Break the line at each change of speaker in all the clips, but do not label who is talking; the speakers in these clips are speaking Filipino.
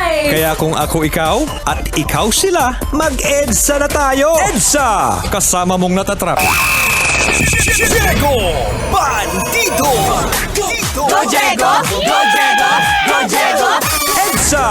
life!
Kaya kung ako ikaw at ikaw sila, mag-EDSA na tayo! EDSA! Kasama mong natatrap.
Diego Bandito!
Go Diego! Go Diego! Go Diego!
EDSA!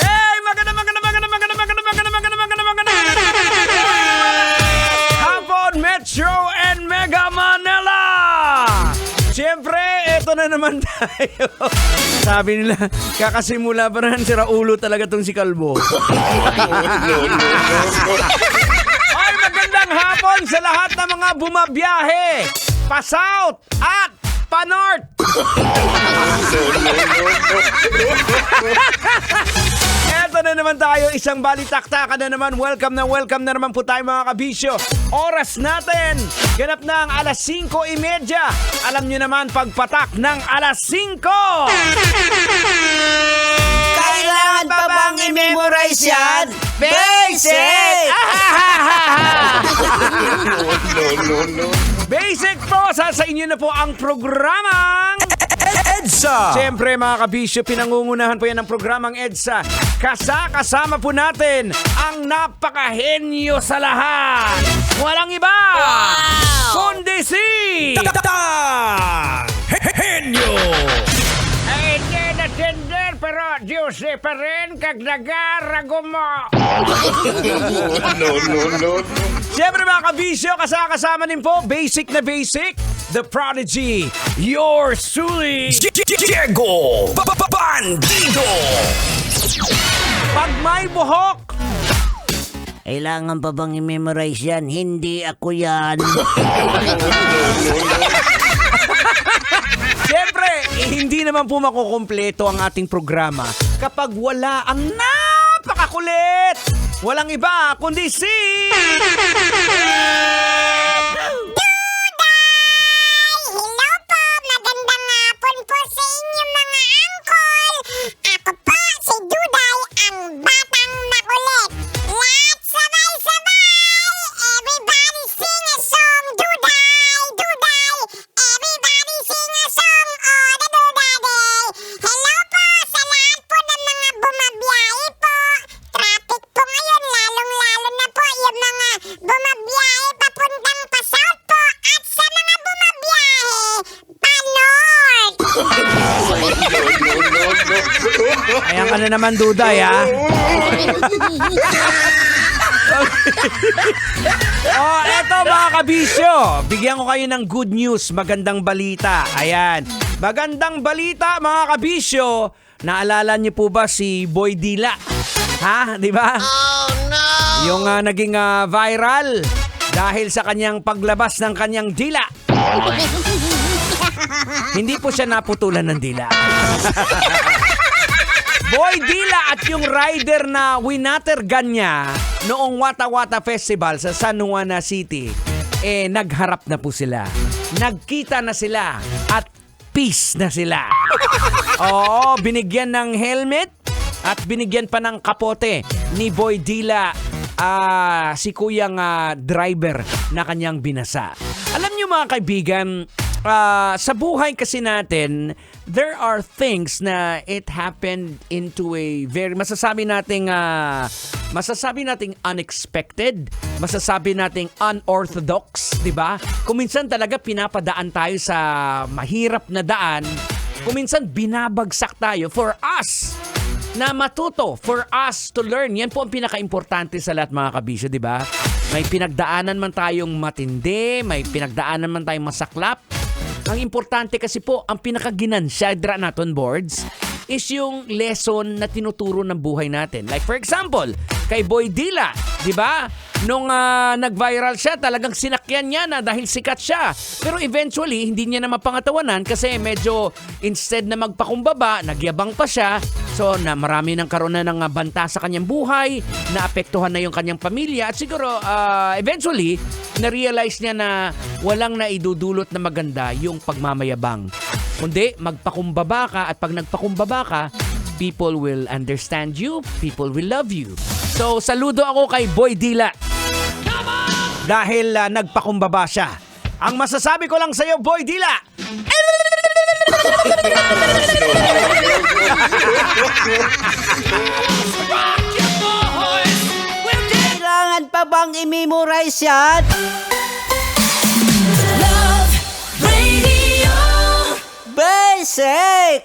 Hey, maganda. Hapon, Metro and Mega Manila! Siyempre, eto na naman tayo. Sabi nila, kakasimula pa rin, sira ulo talaga tong si Kalbo. Ay, magandang hapon sa lahat ng mga bumabiyahe, pa-south at pa-north. Eto na naman tayo, isang balitaktakan na naman. Welcome na naman po tayo mga kabisyo. Oras natin, ganap na ang alas 5:30. Alam nyo naman, pagpatak ng alas 5.
Kailangan pa bang i-memorize yan? Basic!
Basic po, sa inyo na po ang programang
EDSA!
Siyempre mga kabisyo, pinangungunahan po yan ng programang EDSA. Kasama po natin ang napakahenyo sa lahat. Walang iba! Kundi si...
Henyo!
Ay, hindi na tender, pero juicy pa rin kag nagarago mo. Siyempre mga kabisyo, kasama din po, basic na basic, The Prodigy, your Suli,
Diego Bandito!
Pag may buhok,
Kailangan pa bang i-memorize yan? Hindi ako yan.
siyempre, hindi naman po makukumpleto ang ating programa kapag wala ang napakakulit. Walang iba kundi si...
Hello po! Magandang hapon po sa inyo mga angkol! Ako po si Duday, ang batang makulit! Lahat sabay-sabay! Everybody sing a song! Duday! Duday! Everybody sing a song! Oh, the Duday! Hello po sa lahat po ng mga bumabiyahe po! Traffic po ngayon, lalong-lalo na po yung mga bumabiyahe papuntang pa-south po at sa mga bumabiyahe pa-north!
Ayan ka na naman, Duday, ha? Oh, eto mga kabisyo. Bigyan ko kayo ng good news, magandang balita. Ayan. Magandang balita, mga kabisyo. Naalala niyo po ba si Boy Dila? Ha? Di ba? Oh, no! Yung naging viral dahil sa kanyang paglabas ng kanyang dila. Hindi po siya naputulan ng dila. Boy Dila at yung rider na winatergan niya noong Wata Wata Festival sa San Juan City, nagharap na po sila. Nagkita na sila at peace na sila. Oo, binigyan ng helmet at binigyan pa ng kapote ni Boy Dila si kuyang driver na kanyang binasa. Alam niyo mga kaibigan, sa buhay kasi natin, there are things na it happened into a very, masasabi nating unexpected, masasabi nating unorthodox, di ba? Kuminsan talaga pinapadaan tayo sa mahirap na daan, kuminsan binabagsak tayo for us na matuto, for us to learn. Yan po ang pinaka-importante sa lahat mga kabisyo, di ba? May pinagdaanan man tayong matindi, may pinagdaanan man tayong masaklap. Ang importante kasi po, ang pinakaginansya, dra naton boards, is yung lesson na tinuturo ng buhay natin. Like for example, kay Boy Dila, di ba? Nung nag-viral siya, talagang sinakyan niya na dahil sikat siya. Pero eventually, hindi niya na mapangatawanan kasi medyo instead na magpakumbaba, nagyabang pa siya. So, na marami nang karoon na ng banta sa kanyang buhay, naapektuhan na yung kanyang pamilya. At siguro, eventually, na-realize niya na walang naidudulot na maganda yung pagmamayabang. Kundi, magpakumbaba ka at pag nagpakumbaba ka, people will understand you, people will love you. So, saludo ako kay Boy Dila. Dahil nagpakumbaba siya. Ang masasabi ko lang sa'yo, Boy Dila,
Kailangan pa bang i-memorize yan?
Love Radio.
Basic!